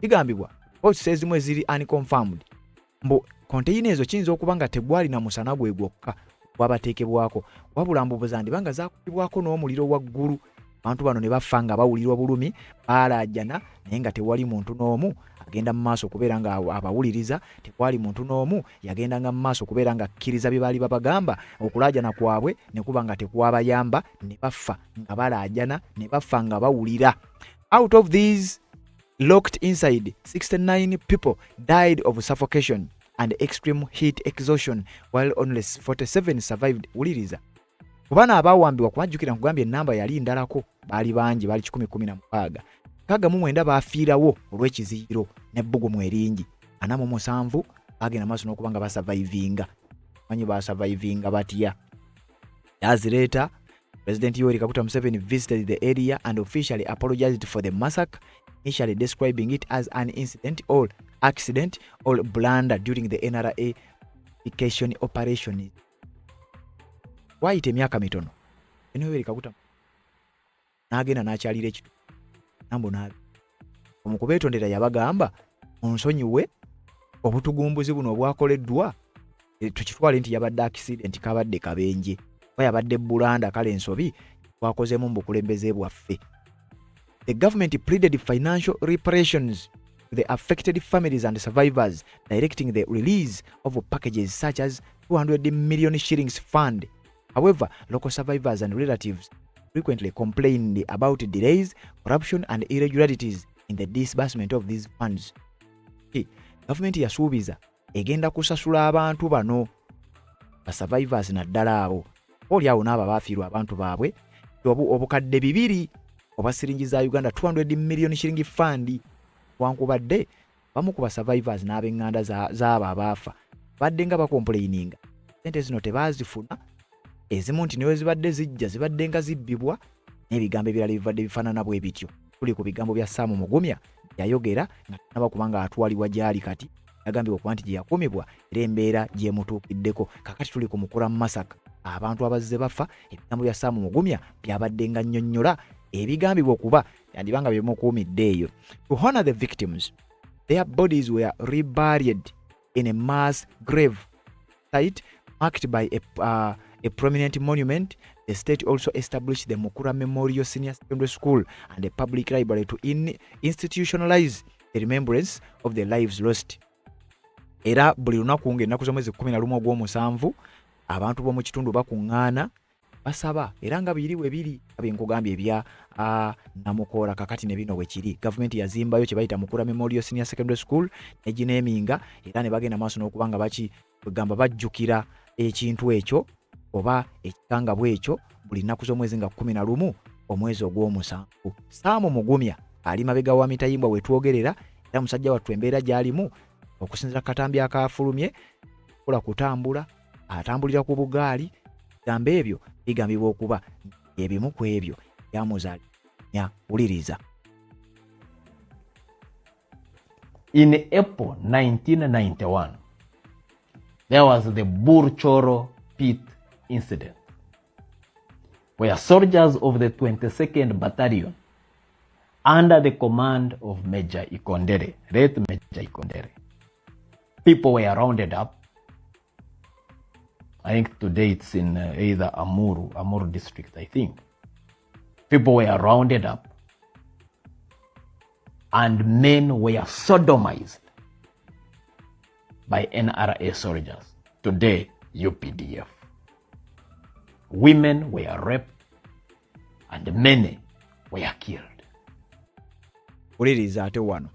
Kigambibwa reports ezimu eziri unconfirmed mbu konteina ezo kiyinza okuba nga tegwali na musana gwe gwokka gwabateekebwako wabula mbubuza ndibanga zaakubibwako n'omuliro waggulu. Abantu bano ne bafa nga bawulirwa bulumi baalajjana naye nga tewali muntu n'omu agenda mu maaso kubeera nga abawuliriza, tewali muntu n'omu yagendanga mu maaso kubeera nga akkiriza bye baali babagamba. Okulajjana kwabwe ne kuba nga tekwabayamba, ne bafa nga balajjana, ne bafa nga bawulira. Out of these locked inside, 69 people died of suffocation and extreme heat exhaustion, while only 47 survived. Uliriza kubana abawambiwa kubajjukira nkugambye enamba yali ndalako baali bangi, baali 116. Kaga mu mwenda baafiirawo olw'ekiziiro n'ebbugumu eringi. 47 bagenda maaso n'okubanga basurvivinga. Manyi basurvivinga batya? Years later, President Yoweri Kaguta Museveni visited the area and officially apologized for the massacre, initially describing it as an accident or blunder during the NRA vacation operation. Waite emyaka mitono Yoweri Kaguta n'agenda n'akyalira ekitu nambo nabi omukubeetondera yabagamba onsonyiwe obutugumbuzi buno obwakoleddwa tukitwale nti yabadde accident kabadde kabenje oba yabadde bulanda kale ensobi twakozemu mu bukulembeze bwaffe. The government pleaded financial reparations to the affected families and survivors, directing the release of packages such as 200 million shillings fund. However, local survivors and relatives frequently complained about delays, corruption, and irregularities in the disbursement of these funds. Government yasuubiza egenda kusasula abantu bano ba survivors naddala abo oli awo n'abo baafiirwa abantu baabwe obukadde 2 oba siringi za Uganda 200 million shilling fund. Wankubadde bamu ku ba survivors n'abenganda z'abo abaafa badde nga bakomplaininga sente zino tebaazifuna, ezimu nti niwe zibadde zijja zibadde nga zibbibwa, n'ebigambo ebirala bivadde bifaanana bwe bityo. Tuli ku bigambo bya Sam Mugumya yayogera nga tunaba kubanga atwalibwa gyali kati yagambibwa okuba nti gye yakumibwa era embeera gye mutuukiddeko. Kakati tuli ku Mukura Masaka, abantu abazze bafa, ebigambo bya Sam Mugumya byabadde nga nnyonnyola ebigambibwa okuba yandibanga byemukuumidde eyo. To honor the victims, their bodies were reburied in a mass grave site marked by a prominent monument. The state also established the Mukura Memorial Senior Secondary School and a public library to institutionalize the remembrance of the lives lost. Era buli lunaku ng'ennaku z'omwezi 11 ogw'omusanvu abantu b'omu kitundu bakuŋŋaana basaba era nga biri bwebiri abenkugambye ebya Namukoora kakati ne bino bwekiri. Gavumenti yazimbayo kye bayita Mukura Memorial Senior Secondary School negineeminga era ne bagenda maaso n'okuba nga bagamba bajjukira ekintu ekyo oba ekikanga bwekyo buli nnaku z'omwezi nga 11 omwezi ogw'omusanvu. Sam Mugumya ali mabega wa mitayimbwa wetwogerera era musajja wattu embeera gy'alimu okusinziira katambi akafulumye kola kutambula atambulira ku bugaali gamba ebyo bigambibwa okuba ebimu ku ebyo byamuzaalira wuliriza. In April 1991, there was the Burchoro Pit incident, where soldiers of the 22nd Battalion, under the command of Major Ikondere, late Major Ikondere, people were rounded up. I think today it's in either Amuru district, I think. People were rounded up and men were sodomized by NRA soldiers. Today, UPDF. Women were raped and many were killed. Uliriza ate wano.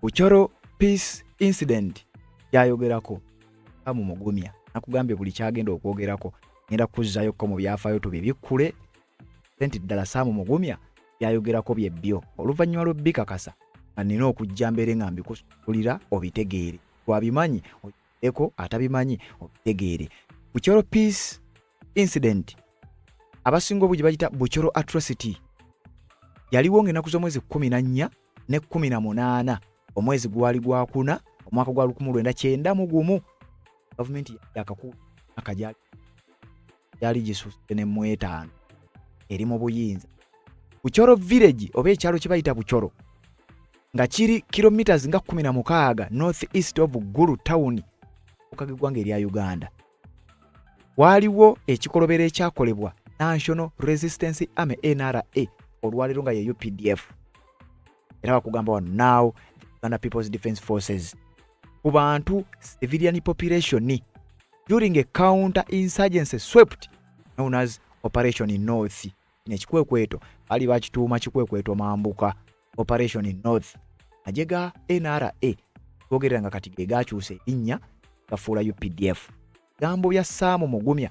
Buchoro Peace Incident yayogerako Samu Mugumya. Nakugambye buli kyagenda okwogerako ngenda kuzzayo ko mu byafaayo tubibikkule. Senti ddala Samu Mugumya yayogerako byebbyo. Oluvannyuma lw'ebbikakasa nga nina okujja mbere nga mbikusulira obitegeere. Twabimanyi eko atabimanyi obitegeere. Buchoro Peace Incident abasinga obujja bagita Buchoro Atrocity yaliwo ng'ennaku z'omwezi 14 ne 18 omwezi gwali gwa kuna omwaka gwa 1991 gavumenti yakaku akajali yali gisusse ne mwetaano eri mu buyinza. Buchoro village oba ekyalo kye bayita Buchoro nga kiri kilometers nga 16 north east of Gulu town okagigwanga erya Uganda. Waliwo ekikolobero ekyakolebwa National Resistance Army NRA olwaliro nga ye UPDF. Era bakugamba wano now the Uganda People's Defense Forces ku bantu civilian population during a counter-insurgency swept known as Operation North. Nekikwekweto bali bakituuma kikwekweto mambuka Operation North. Ajega NRA twogerera nga kati ge gakyuse innya gafuula UPDF. Gambo bya Samu Mugumya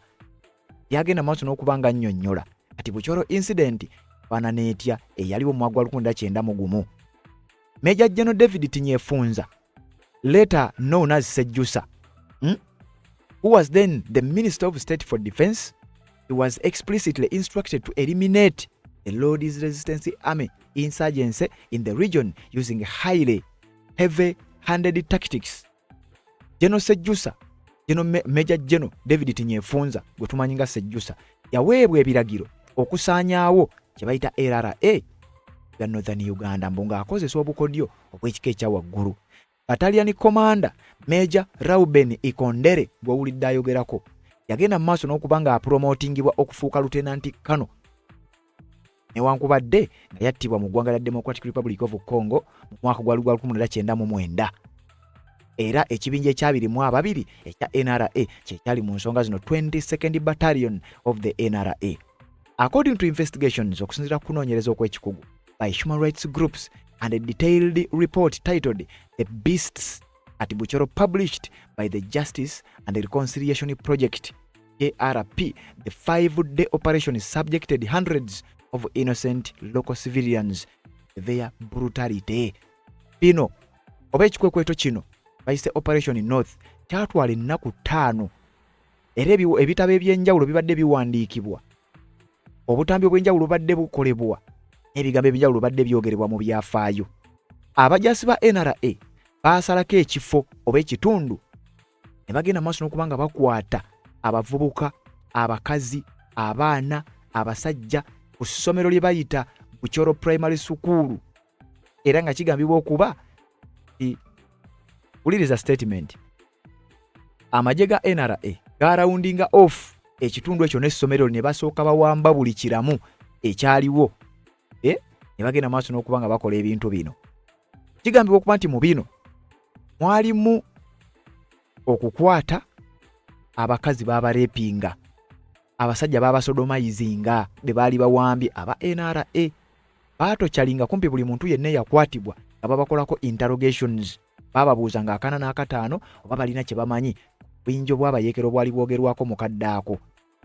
yagenda maaso n'okubanga nnyonnyola kati Buchoro incident bananeetya eyaliwo mu mwaka gwa 1991. Major General David Tinyefunza, later known as Sejjusa, who was then the Minister of State for Defense, he was explicitly instructed to eliminate the Lord's Resistance Army insurgency in the region using highly heavy-handed tactics. General Sejjusa, Major General David Tinyefunza, gwe tumanyi nga Sejjusa, yaweebwa ebiragiro okusaanyaawo kye bayita LRA ya Northern Uganda mbonga akozesa obukodyo obw'ekika ekya waggulu. Battalion Commander Major Reuben Ikondere gw'owulidde ayogerako yagenda mu maaso n'okubanga apromotingibwa okufuuka Lieutenant Colonel newankubadde nga yattibwa mu ggwanga lya Democratic Republic of Congo mu mwaka gwa 1999. Era ekibinja ekyabirimu ababiri ekya NRA kyekyali mu nsonga zino 22nd Battalion of the NRA. According to investigations okusinziira ku kunoonyereza okw'ekikugu by human rights groups and a detailed report titled The Beasts at Buchoro published by the Justice and Reconciliation Project JRP, the 5-day operation subjected hundreds of innocent local civilians to their brutality. Bino oba ekikwekweto kino bayise Operation North kyatwala ennaku 5 era ebitabo ebyenjawulo bibadde biwandiikibwa. Obutambi obw'enjawulo badde bukolebwa ebigambo ebyenjawulo badde byogerebwa mu byafaayo. Abajasi ba NRA baasalako ekifo oba ekitundu ne bagenda maaso n'okubanga bakwata abavubuka, abakazi, abaana, abasajja ku ssomero lye bayita Buchoro Primary School. Era nga kigambibwa okuba uliriza statement. Amagye ga NRA garawundinga off ekitundu ekyo n'essomero ne basooka bawamba buli kiramu ekyaliwo. Ne bagenda maaso n'okubanga bakola ebintu bino. Kigambibwa okuba nti mu bino mwalimu okukwata abakazi baabareepinga, abasajja baabasodomayizinga be baali bawambye aba NRA. Baatokyalinga kumpi buli muntu yenna yakwatibwa nga babakolako interrogations. Bababuuza nga 4 na 5 oba balina kye bamanyi bwinjo bw'abayeekero bwali bwogerwako mu kadde ako.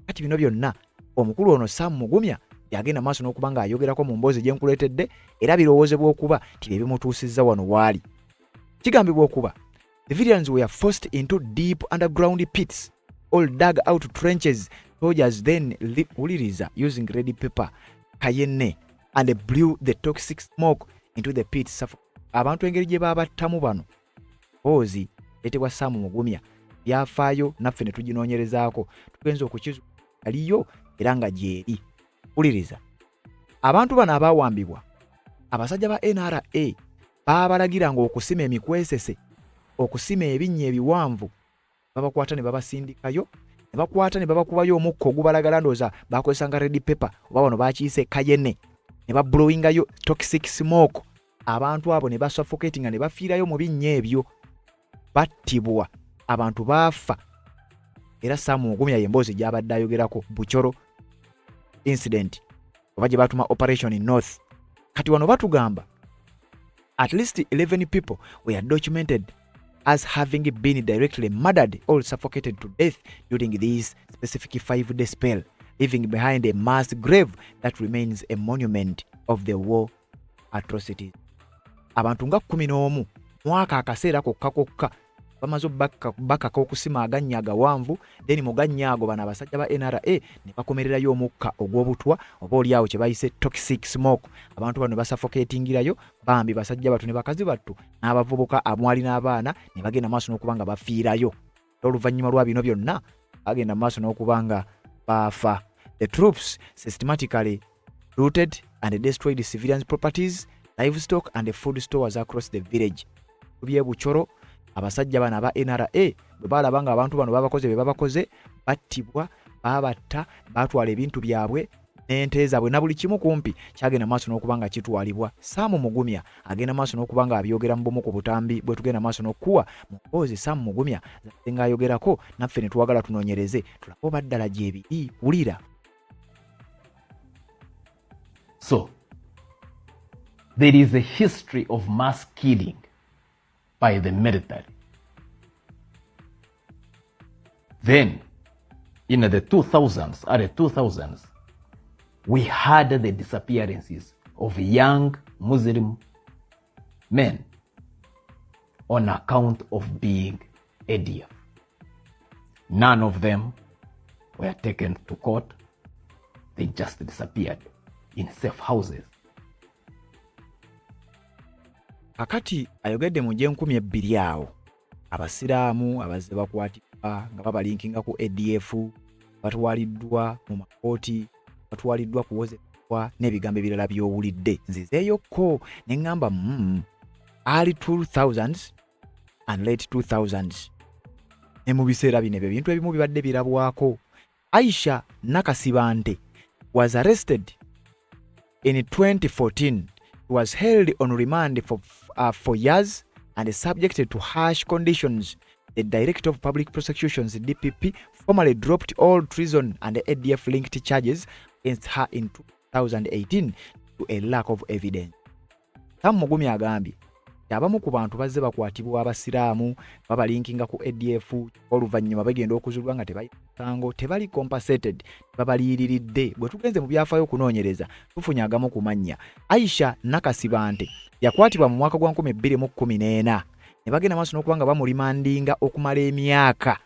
Kati bino byonna omukulu ono Samu Mugumya yagenda maaso n'okuba nga ayogerako mu mboozi gye nkuleetedde era birowoozebwa okuba tibebimutuusizza wano waali. Kigambibwa okuba the Vidians were forced into deep underground pits or dug out trenches. Soldiers then uliriza using red pepper, cayenne and blew the toxic smoke into the pits. Abantu engeri gye babattamu bano ozi etebwa Sam Mugumya byafaayo naffe ne tuginoonyerezaako tugenza okukizu aliyo era nga gyeri. Uliriza abantu bano abaawambibwa abasajja ba NRA baabalagiranga okusima emikwesese, okusima ebinnya ebiwanvu, babakwata ne babasindikayo, ne bakwata ne babakubayo omukka ogubalagala ndooza bakozesanga red pepper oba wano baakiyise kayenne, ne bablowingayo toxic smoke. Abantu abo ne basuffocatinga ne bafiirayo mu binnya ebyo, battibwa, abantu baafa. Era Sam Mugumya y'emboozi gy'abadde ayogerako Buchoro incident oba gye batuma Operation North. Kati wano batugamba at least 11 people were documented as having been directly murdered or suffocated to death during this specific 5-day spell, leaving behind a mass grave that remains a monument of the war atrocities. Abantu nga 11 mwaka akaseera kokka bamaze bakaka okusima agannya agawanvu, then mu gannya ago bana abasajja ba NRA ne bakomererayo omukka ogw'obutwa oba oliawo kye bayise toxic smoke. Abantu bano basuffocatingirayo bambi basajja batu ne bakazi battu n'abavubuka amwali n'abaana ne bagenda maaso n'okuba nga bafiirayo. Oluvannyuma lwa bino byonna bagenda maaso n'okuba nga bafa. The troops systematically looted and destroyed civilians' properties, livestock and food stores across the village. Kubye Buchoro abasajja bana aba NRA bwe balaba nga abantu bano babakoze be babakoze, battibwa, babatta, batwala ebintu byabwe n'ente zaabwe na buli kimu kumpi kyagenda maaso n'okuba nga kitwalibwa. Sam Mugumya agenda maaso n'okuba nga abyogera mu bumu ku butambi bwe tugenda maaso n'okuwa mu mpoozi Sam Mugumya nga ayogerako naffe ne twagala tunoonyereze tulaba oba ddala gyebiri. Wulira. So, there is a history of mass killing by the military. Then, in the 2000s, early 2000s, we had the disappearances of young Muslim men on account of being ADF. None of them were taken to court. They just disappeared in safe houses. Akati ayogedde mu gyenkumi 2 awo abasiraamu abazze bakwatibwa nga babalinkinga ku ADF, batwaliddwa mu makooti, batwaliddwa kuwozebwa n'ebigambo ebirala by'owulidde. Nzizeeyokko ne ngamba early 2000s and late 2000s ne mu biseera bino ebyo ebintu ebimu bibadde birabwako. Aisha Nakasibante was arrested in 2014. He was held on remand for years and subjected to harsh conditions. The Director of Public Prosecutions, DPP, formally dropped all treason and ADF-linked charges against her in 2018 to a lack of evidence. Sam Mugumya agambye abamu ku bantu bazze bakwatibwa abasiraamu babalinkinga ku ADF oluvannyuma bagenda okuzulwa nga tebayisango tebali compensated babaliiriridde. Bwe tugenze mu byafaayo okunoonyereza tufunye agamu ku mannya. Aisha Nakasibante yakwatibwa mu mwaka gwa 2014 ne bagenda maaso n'okuba nga bamulimandinga okumala emyaka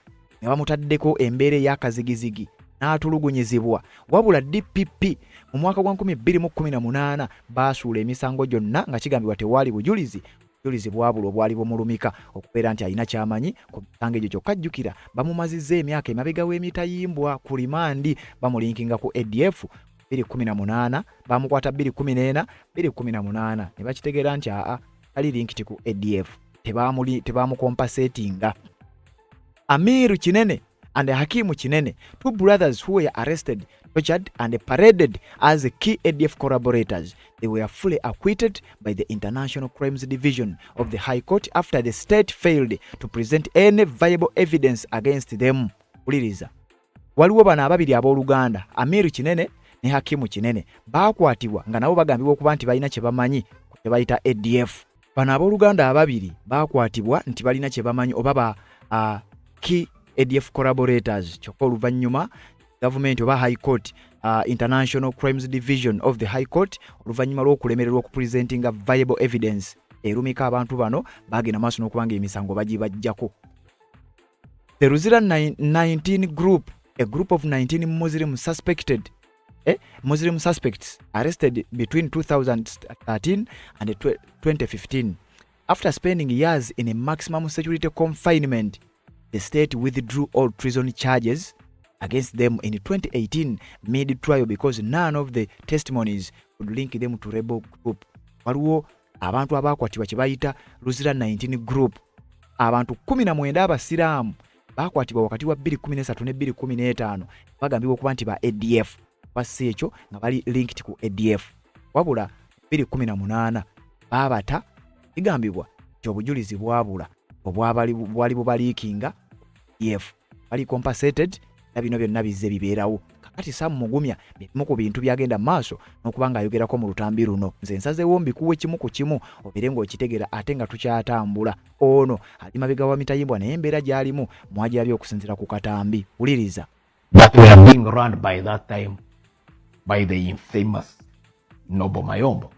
ne bamutaddeko embeera ey'akazigizigi n'atulugunyizibwa. Wabula DPP mu mwaka gwa 2018 baasuula emisango gyonna nga kigambibwa tewaali bujulizi bwabula obwali bumulumika okubeera nti alina kyamanyi ku misango egyo. Kyokka jjukira bamumazizza emyaka emabega w'emitayimbwa ku limandi bamulinkinga ku ADF 2018, bamukwata 2014, 2018 ne bakitegeera nti ali linkiti ku ADF, tebamukompensatinga. Amiru Kinene and Hakimu Kinene, two brothers who were arrested, tortured and paraded as key ADF collaborators. They were fully acquitted by the International Crimes Division of the High Court after the state failed to present any viable evidence against them. Uliriza. Waliwo bana ababiri abooluganda, Amiru Kinene ne Hakimu Kinene, baakwatibwa nga nabo bagambibwa okuba nti balina kye bamanyi ku kye bayita ADF. Bano abooluganda ababiri baakwatibwa nti balina kye bamanyi oba key ADF collaborators. Kyokka oluvannyuma gavumenti oba High Court International Crimes Division of the High Court oluvannyuma lw'okulemererwa okupresentinga viable evidence erumika abantu bano bagenda maaso n'okubanga emisango bagibajjako. The Luzira 19 group, a group of 19 Muslim suspects arrested between 2013 and 2015. After spending years in a maximum security confinement, the state withdrew all treason charges against them in 2018 mid-trial because none of the testimonies would link them to rebel group. Waliwo abantu abakwatibwa kye bayita Luzira 19 group. Abantu 19 abasiraamu bakwatibwa wakati wa 2013 ne 2015 bagambibwa okuba nti ba ADF. Basi ekyo nga bali linked ku ADF. Wabula 2018 babata igambibwa nti obujulizi bwabula obwali bubaliikinga ADF. Bali compensated na bino byonna bizze bibeerawo. Kakati Sam Mugumya bimu ku bintu byagenda maaso n'okubanga ayogerako mu lutambi luno. Nze nsazeewo mbikuwe kimu ku kimu obere ng'okitegera ate nga tukyatambula. Ono ali mabega wa Mitayimbwa naye embeera gy'alimu mwagirabye okusinziira ku katambi. Wuliriza. That we are being run by that time by the infamous Nobo Mayombo.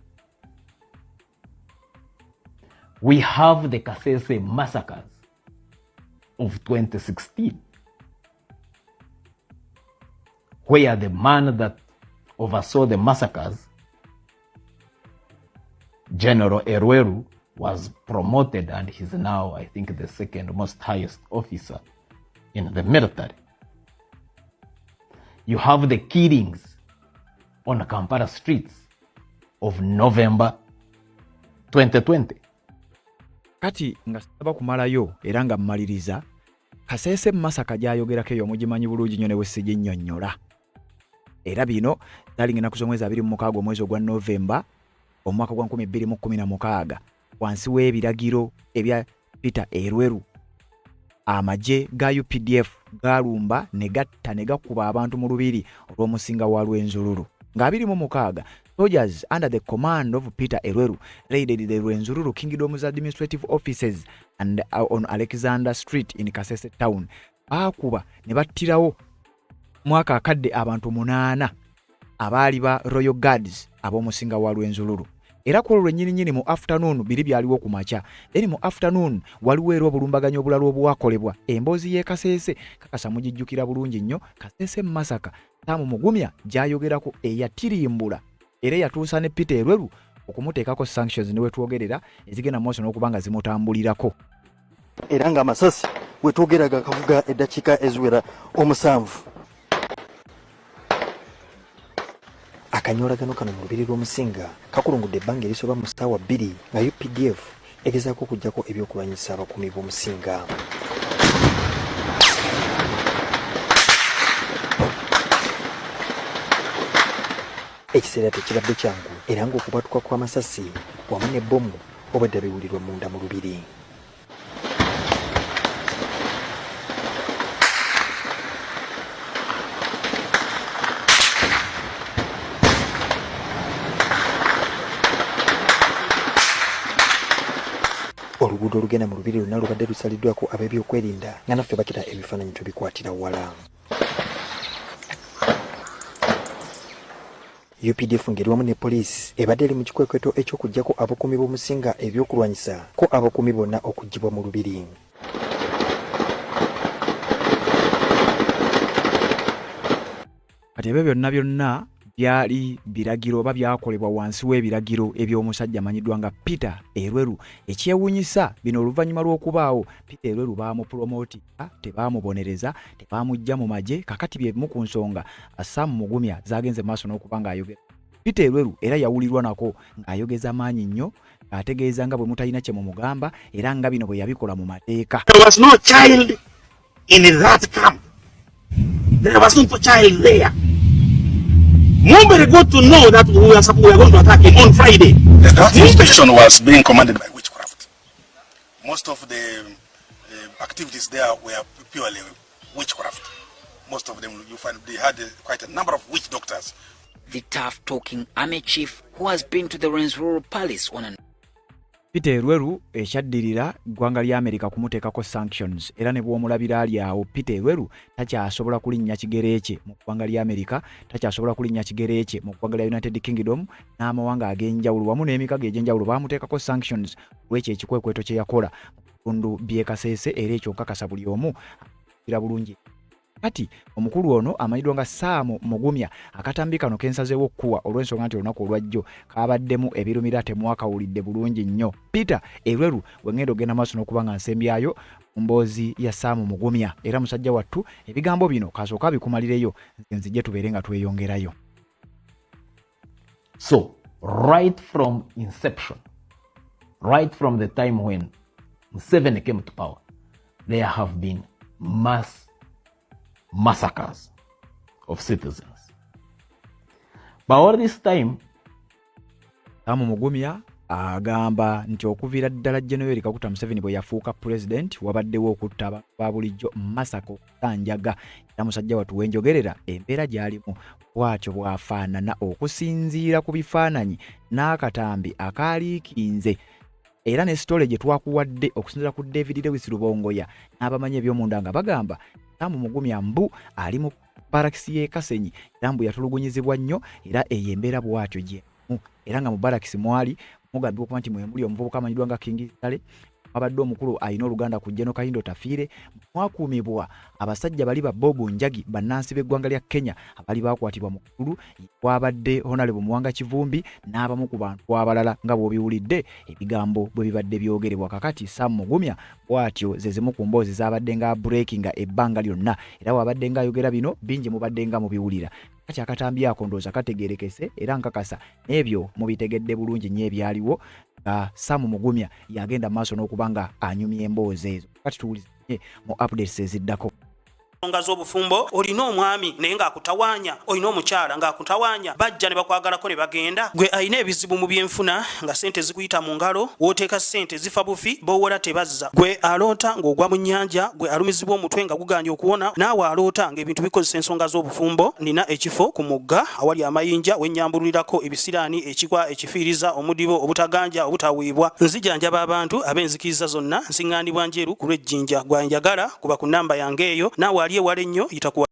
We have the Kasese massacres of 2016, where the man that oversaw the massacres, General Erweru, was promoted and he's now, I think, the second most highest officer in the military. You have the killings on the Kampala streets of November 2020. Kati nga saba kumalayo era nga mmaliriza Kasese masaka gyayogerako eyo mugimanyi bulungi nnyo ne wesije nnyonnyola. Era bino dalingena kusomweza 26 omwezi ogwa November omwaka gwa 2016 wansi w'ebiragiro ebya Peter Erweru amaje ga UPDF galumba ne gatta ne gakuba abantu mu lubiri olw'omusinga wa Lwenzururu. Nga 26 soldiers under the command of Peter Erweru raided the Lwenzururu Kingdom's administrative offices and on Alexander Street in Kasese town. Bakuba ne battirawo mwaka akadde abantu 8 abaali ba Royal Guards ab'omusinga wa Lwenzururu. Era ku lwennyini mu afternoon biri byaliwo ku makya. Eri mu afternoon waliwo era obulumbaganyo obulala obwakolebwa. Emboozi y'e Kasese kakasa mugijjukira bulungi nnyo Kasese Masaka. Sam Mugumya gy'ayogerako eyatirimbula era yatuusa ne Peter Erweru okumuteekako sanctions ne wetwogerera ezigenda maaso n'okubanga zimutambulirako. Era nga amasasi wetwogeraga kavuga eddakiika eziwera 7. Akanyolagano kano mu lubiri lw'omusinga kakulungudde ebbanga erisoba mu ssaawa 2 nga UPDF egezaako okuggyako ebyokulwanyisa abakuumi b'omusinga. Ekiseera tekibadde kyangu era ng'okubwatuka kw'amasasi wamu n'ebbomu obadde biwulirwa munda mu lubiri. Oluguudo olugenda mu lubiri lwonna lubadde lusaliddwako ab'ebyokwerinda nga naffe bakira ebifaananyi tubikwatira wala. UPDF ngeri wamu ne poliisi ebadde eri mu kikwekweto eky'okuggyako abakuumi b'omusinga ebyokulwanyisa ko abakuumi bonna okuggyibwa mu lubiri. Kati ebyo byonna byali biragiro oba byakolebwa wansi w'ebiragiro eby'omusajja amanyiddwa nga Peter Erweru. Ekyewuunyisa bino oluvannyuma lw'okubaawo Peter Erweru baamupromotinga, tebaamubonereza, tebaamugya mu magye. Kakati byemu ku nsonga Sam Mugumya zaagenze maaso n'okuba ng'ayogera. Peter Erweru era yawulirwa nako ng'ayogeza maanyi nnyo, ng'ategeeza nga bwe mutalina kye mumugamba era nga bino bwe yabikola mu mateeka. There was no child in that camp. There was no child there. Mumbere got to know that we were going to attack him on Friday. That inspection was being commanded by witchcraft. Most of the activities there were purely witchcraft. Most of them, you find they had quite a number of witch doctors. The tough-talking army chief who has been to the Rwenzururu Palace on an Peter Elweru ekyaddirira ggwanga lya America kumuteekako sanctions era ne bw'omulabira ali awo Peter Elweru takyasobola kulinnya kigere kye mu ggwanga lya America, takyasobola kulinnya kigere kye mu ggwanga lya United Kingdom n'amawanga ag'enjawulo wamu n'emikago egy'enjawulo bamuteekako sanctions lw'ekyo ekikwekweto kye yakola mu bitundu by'e Kasese era ekyo nkakasa buli omu akira bulungi. Kati omukulu ono amanyiddwa nga Sam Mugumya akatambi kano kensazeewo okuwa olw'ensonga nti olunaku olwajjo kabaddemu ebirumira temwakawulidde bulungi nnyo. Peter Elweru wengenda ogenda maaso n'okuba nga nsembyayo mu mboozi ya Sam Mugumya era musajja wattu ebigambo bino kasooka bikumalireyo nzije tubeere nga tweyongerayo. So, right from inception, right from the time when Museveni came to power, there have been massacres of citizens. But all this time, Sam Mugumya agamba nti okuviira ddala General Kaguta Museveni bwe yafuuka president wabaddewo okutta ba bulijjo masaka okutanjaga era musajja wattu wenjogerera embeera gy'alimu bw'atyo bw'afaanana okusinziira ku bifaananyi n'akatambi akaaliikinze era ne sitole gye twakuwadde okusinziira ku David Lewis Rubongoya n'abamanyi eby'omunda nga bagamba Sam Mugumya mbu ali mu barakisi y'e Kasenyi era mbu yatulugunyizibwa nnyo era eyo embeera bw'atyo gye era nga mu barakisi mwali mugambibwa okuba nti mwemuli omuvubuka amanyiddwa nga King Sale wabadde omukulu alina oluganda ku Jeno Kayindo Tafiire mwakuumibwa abasajja bali ba Bobo Njagi bannansi b'eggwanga lya Kenya abali bakwatibwa mu kkulu wabadde Honorable Muwanga Kivumbi n'abamu ku bantu abalala nga bw'obiwulidde ebigambo bwe bibadde byogerebwa kakati Sam Mugumya bw'atyo ze zimu ku mboozi zaabadde nga breakinga ebbanga lyonna era wabadde nga ayogera bino bingi mubadde nga mubiwulira kati akatambi ako ndowooza kategeerekese era nkakasa n'ebyo mubitegedde bulungi nnyo ebyaliwo Sam Mugumya yagenda maaso n'okuba nga anyumya emboozi ezo kati tuwulizanye mu updates eziddako. Ensonga z'obufumbo olina omwami naye ng'akutawaanya, olina omukyala ng'akutawaanya, bajja ne bakwagalako ne bagenda. Gwe alina ebizibu mu byenfuna nga ssente zikuyita mu ngalo, w'oteeka ssente zifa bufi b'owola tebazza. Gwe aloota ng'ogwa mu nnyanja, gwe alumizibwa omutwe nga guganye okuwona, naawe aloota ng'ebintu bikozesa ensonga z'obufumbo. Nina ekifo ku mugga awali amayinja wennyambululirako ebisiraani, ekikwa, ekifiiriza, omudibo, obutaganja, obutaweebwa. Nzijanjaba abantu ab'enzikiriza zonna, nsiŋŋaanibwa njeru ku lw'ejjinja. Gwanjagala kuba ku nnamba yange eyo, naawe ali ewala ennyo yita ku